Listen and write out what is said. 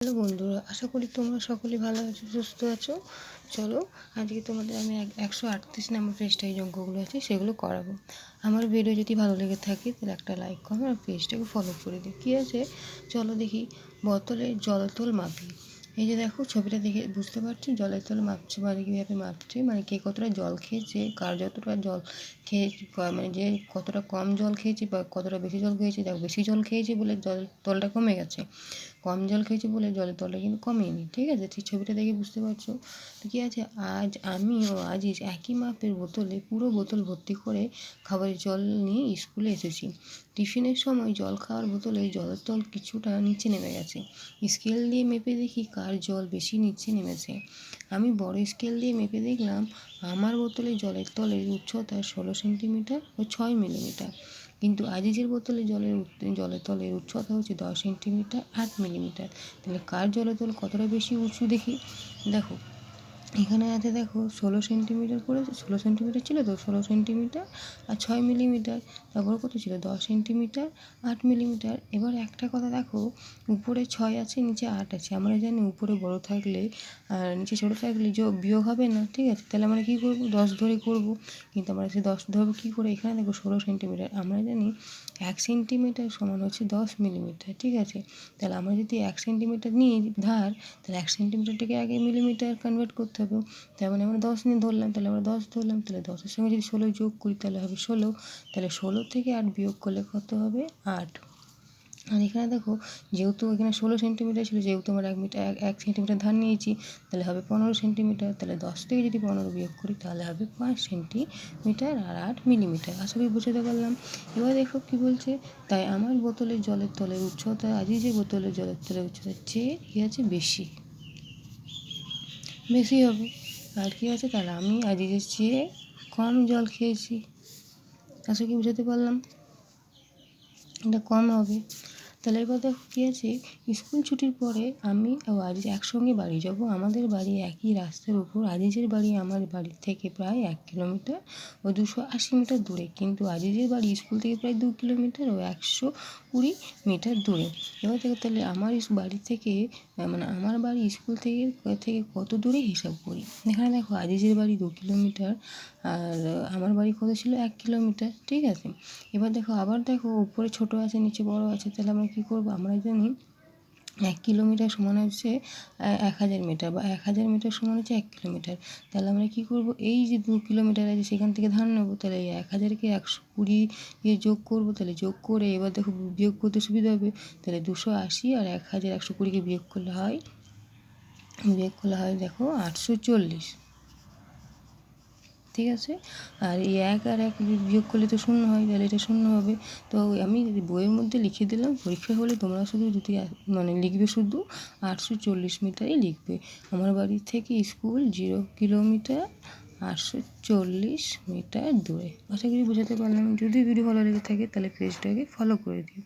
Hello বন্ধুরা, আশা করি তোমরা সকলে ভালো আছো, সুস্থ আছো। চলো আজকে তোমাদের আমি 138 নম্বর পেজটায় যে অঙ্কগুলো আছে সেগুলো করাবো। আমার ভিডিও যদি ভালো লেগে থাকে তাহলে একটা লাইক করো আর পেজটাকে ফলো করে দিই। কী আছে চলো দেখি। বোতলের জলতল মাপি। এই যে দেখো ছবিটা দেখে বুঝতে পারছি জলের তল মাপছে, মানে কীভাবে মাপছে, মানে কে কতটা জল খেয়েছে, কার যতটা জল খেয়েছে, মানে যে কতটা কম জল খেয়েছে বা কতটা বেশি জল খেয়েছে। দেখো বেশি জল খেয়েছে বলে জল তলটা কমে গেছে, কম জল খেয়েছি বলে জলের তলটা কিন্তু কমেনি। ঠিক আছে, ঠিক ছবিটা দেখে বুঝতে পারছো তো। কী আছে, আজ আমি ও আজিজ একই মাপের বোতলে পুরো বোতল ভর্তি করে খাবারের জল নিয়ে স্কুলে এসেছি। টিফিনের সময় জল খাওয়ার বোতলে জলের তল কিছুটা নিচে নেমে গেছে। স্কেল দিয়ে মেপে দেখি কার জল বেশি নিচে নেমেছে। আমি বড় স্কেল দিয়ে মেপে দেখলাম আমার বোতলে জলের তলের উচ্চতা 16 সেন্টিমিটার ও 6 মিলিমিটার, কিন্তু আজিজের বোতলে জলের তলের উচ্চতা হচ্ছে 10 সেন্টিমিটার 8 মিলিমিটার। তাহলে কার জলের তল কতটা বেশি উঁচু দেখি। দেখো এখানে আছে, দেখো 16 সেন্টিমিটার করেছে, 16 সেন্টিমিটার ছিল তো, 16 সেন্টিমিটার আর 6 মিলিমিটার। তারপর কত ছিল, 10 সেন্টিমিটার 8 মিলিমিটার। এবার একটা কথা দেখো, উপরে 6 আছে নিচে 8 আছে। আমরা জানি উপরে বড় থাকলে আর নিচে ছোটো থাকলে বিয়োগ হবে না। ঠিক আছে, তাহলে আমরা কী করবো, 10 ধরে করব। কিন্তু আমরা সেই 10 ধরবো কী করে, এখানে দেখো 16 সেন্টিমিটার, আমরা জানি 1 সেন্টিমিটার সমান হচ্ছে 10 মিলিমিটার। ঠিক আছে, তাহলে আমরা যদি 1 সেন্টিমিটার নিই ধার, তাহলে 1 সেন্টিমিটারটাকে আগে মিলিমিটার কনভার্ট করতে হবে। তার মানে আমরা 10 নিয়ে ধরলাম, তাহলে আমরা 10 ধরলাম, তাহলে 10-এর সঙ্গে যদি 16 যোগ করি তাহলে হবে 16। তাহলে 16 থেকে 8 বিয়োগ করলে কত হবে, 8। আর এখানে দেখো যেহেতু এখানে 16 সেন্টিমিটার ছিল, যেহেতু আমরা 1 সেন্টিমিটার ধার নিয়েছি, তাহলে হবে 15 সেন্টিমিটার। তাহলে 10 থেকে যদি 15 বিয়োগ করি তাহলে হবে 5 সেন্টিমিটার আর 8 মিলিমিটার। আশা করি বুঝতে পারলাম। এবার দেখো কী বলছে, তাই আমার বোতলের জলের তলের উচ্চতা আজিজের বোতলের জলের তলের উচ্চতার চেয়ে কী আছে, বেশি হবে। আর কী আছে, তাহলে আমি আজিজের চেয়ে কম জল খেয়েছি। আশা করি বুঝতে পারলাম, এটা কম হবে। তাহলে এবার দেখো কী আছে, স্কুল ছুটির পরে আমি ও আজিজ একসঙ্গে বাড়ি যাব। আমাদের বাড়ি একই রাস্তার উপর। আজিজের বাড়ি আমার বাড়ি থেকে প্রায় 1 কিলোমিটার ও 280 মিটার দূরে, কিন্তু আজিজের বাড়ি স্কুল থেকে প্রায় 2 কিলোমিটার ও 120 মিটার দূরে। এবার দেখো তাহলে আমার বাড়ি থেকে মানে আমার বাড়ি স্কুল থেকে কত দূরে হিসাব করি। এখানে দেখো আজিজের বাড়ি 2 কিলোমিটার আর আমার বাড়ি কত ছিল, 1 কিলোমিটার। ঠিক আছে, এবার দেখো আবার দেখো উপরে ছোট আছে নিচে বড় আছে, তাহলে আমরা কী করবো, আমরা জানি 1 কিলোমিটার সমান হচ্ছে 1000 মিটার, বা 1000 মিটার সমান হচ্ছে 1 কিলোমিটার। তাহলে আমরা কী করবো, এই যে 2 কিলোমিটার আছে সেখান থেকে ধার নেবো, তাহলে এই 1000কে 120 দিয়ে যোগ করবো। তাহলে যোগ করে এবার দেখো বিয়োগ করতে সুবিধা হবে। তাহলে 280 আর 1000 120কে বিয়োগ করলে হয় দেখো 840। ঠিক আছে, আর এই 1 আর 1 বিয়োগ করলে তো শূন্য হয়, তাহলে এটা শূন্য হবে। তো আমি বইয়ের মধ্যে লিখে দিলাম, পরীক্ষা হলে তোমরা শুধু যদি মানে লিখবে শুধু 840 মিটারই লিখবে। আমার বাড়ি থেকে স্কুল 0 কিলোমিটার 840 মিটার দূরে। আশা করি বোঝাতে পারলাম। যদি ভিডিও ভালো লেগে থাকে তাহলে পেজটাকে ফলো করে দিও।